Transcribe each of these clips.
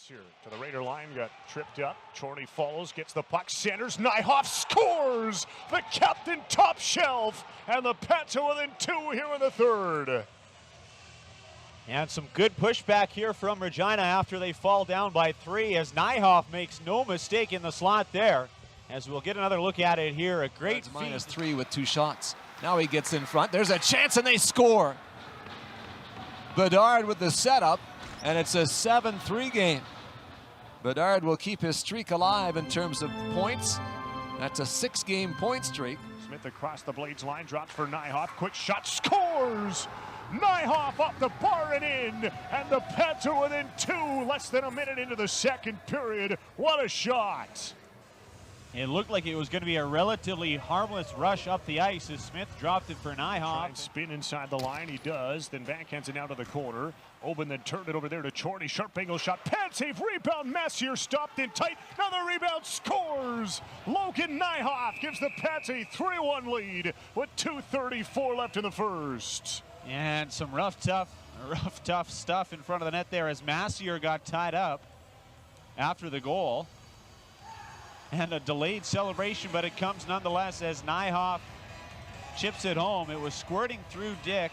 Pats here to the Raider line, got tripped up. Chorney follows, gets the puck, centers. Nijhoff scores! The captain top shelf, and the Pats are within 2 here in the third. And some good pushback here from Regina after they fall down by 3, as Nijhoff makes no mistake in the slot there. As we'll get another look at it here, a great feed. -3 with 2 shots. Now he gets in front. There's a chance and they score. Bedard with the setup, and it's a 7-3 game. Bedard will keep his streak alive in terms of points. That's a 6-game point streak. Smith across the Blades line, drops for Nijhoff. Quick shot, scores! Nijhoff up the bar and in, and the Pats are within 2, less than a minute into the second period. What a shot! It looked like it was going to be a relatively harmless rush up the ice as Smith dropped it for Nijhoff. Spin inside the line, he does, then backhands it out to the corner. Oben then turned it over there to Chorney, sharp angle shot, pad save, rebound, Messier stopped in tight, another rebound, scores! Logan Nijhoff gives the Pats a 3-1 lead with 2:34 left in the first. And some rough, tough stuff in front of the net there as Messier got tied up after the goal. And a delayed celebration, but it comes nonetheless as Nijhoff chips it home. It was squirting through Dick,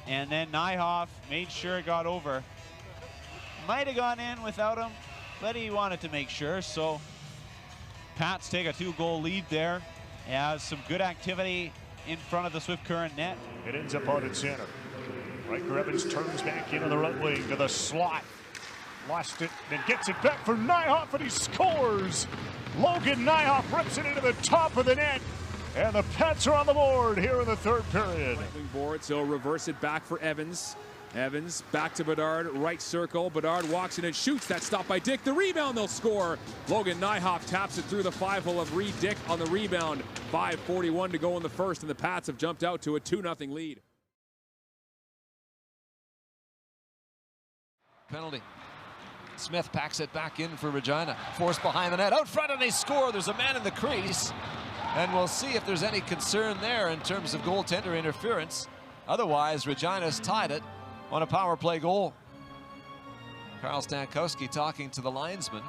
and then Nijhoff made sure it got over. Might have gone in without him, but he wanted to make sure. So Pats take a 2-goal lead there as some good activity in front of the Swift Current net. It ends up out at center. Riker Evans turns back into the right wing to the slot. Lost it, then gets it back for Nijhoff, and he scores! Logan Nijhoff rips it into the top of the net, and the Pats are on the board here in the third period. Board, so reverse it back for Evans. Evans back to Bedard, right circle. Bedard walks in and shoots. That stop by Dick. The rebound, they'll score. Logan Nijhoff taps it through the 5-hole of Reed Dick on the rebound. 5:41 to go in the first, and the Pats have jumped out to a 2-0 lead. Penalty. Smith packs it back in for Regina. Forced behind the net, out front, and they score. There's a man in the crease, and we'll see if there's any concern there in terms of goaltender interference. Otherwise, Regina's tied it on a power play goal. Carl Stankowski talking to the linesman.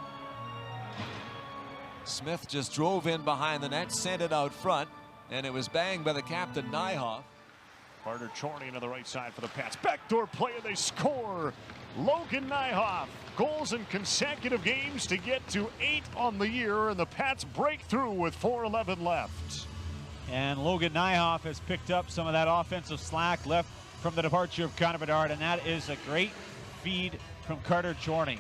Smith just drove in behind the net, sent it out front, and it was banged by the captain, Nijhoff. Carter Chorney into the right side for the Pats. Backdoor play, and they score. Logan Nijhoff, goals in consecutive games to get to 8 on the year, and the Pats break through with 4:11 left. And Logan Nijhoff has picked up some of that offensive slack left from the departure of Connor Bedard, and that is a great feed from Carter Chorney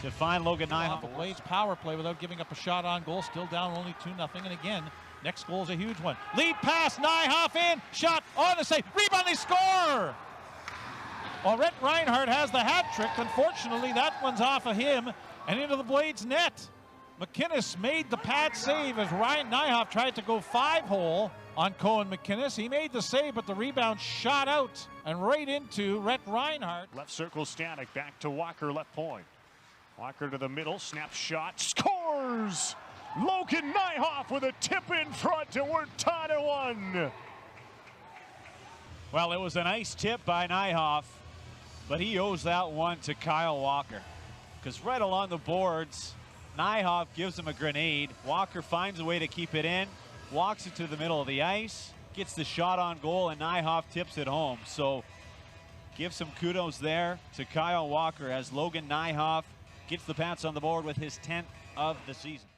to find Logan Nijhoff. The Blades power play without giving up a shot on goal, still down only 2-0, and again, next goal is a huge one. Lead pass, Nijhoff in, shot on the save, rebound, they score! Well, Rhett Reinhardt has the hat trick. Unfortunately, that one's off of him and into the Blades net. McInnes made the pad save as Ryan Nijhoff tried to go 5-hole on Cohen McInnes. He made the save, but the rebound shot out and right into Rhett Reinhardt. Left circle static, back to Walker, left point. Walker to the middle, snap shot, scores! Logan Nijhoff with a tip in front, and we're tied at 1. Well, it was a nice tip by Nijhoff, but he owes that one to Kyle Walker. Because right along the boards, Nijhoff gives him a grenade. Walker finds a way to keep it in, walks it to the middle of the ice, gets the shot on goal, and Nijhoff tips it home. So give some kudos there to Kyle Walker as Logan Nijhoff gets the Pats on the board with his 10th of the season.